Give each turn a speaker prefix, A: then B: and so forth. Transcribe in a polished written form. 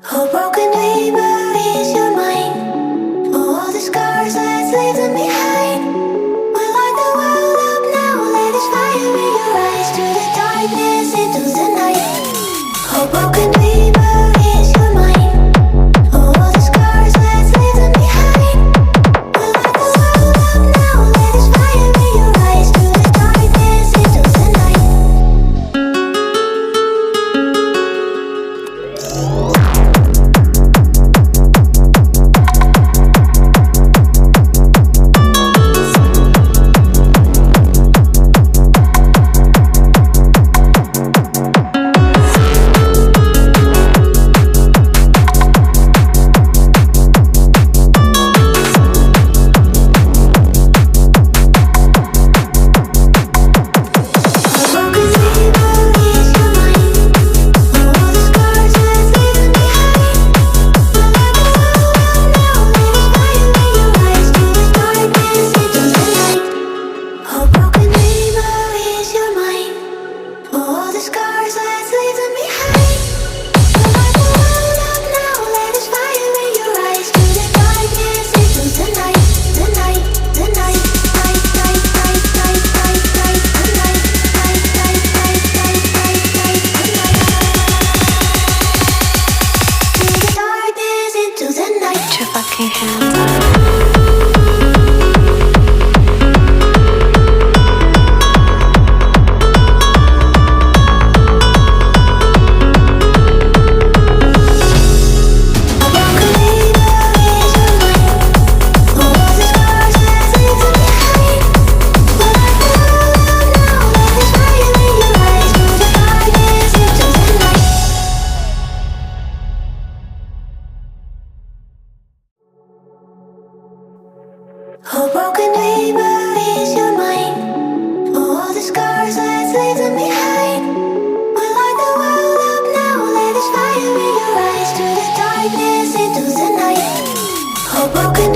A: Oh, broken dreamer, is your mind? Oh, all the scars, let's leave them behind. We light the world up now, let us fire in your eyes. To the darkness, into the night. Oh, broken dreamer, is your mind? Oh, all the scars, let's leave them behind. We light the world up now, let us fire in your eyes. To the darkness, into the night. Put your fucking hands up. Oh, broken dreamer, is your mind? Oh, all the scars, let's leave them behind. We light the world up now, let us fire in your eyes. To the darkness, into the night. Oh, broken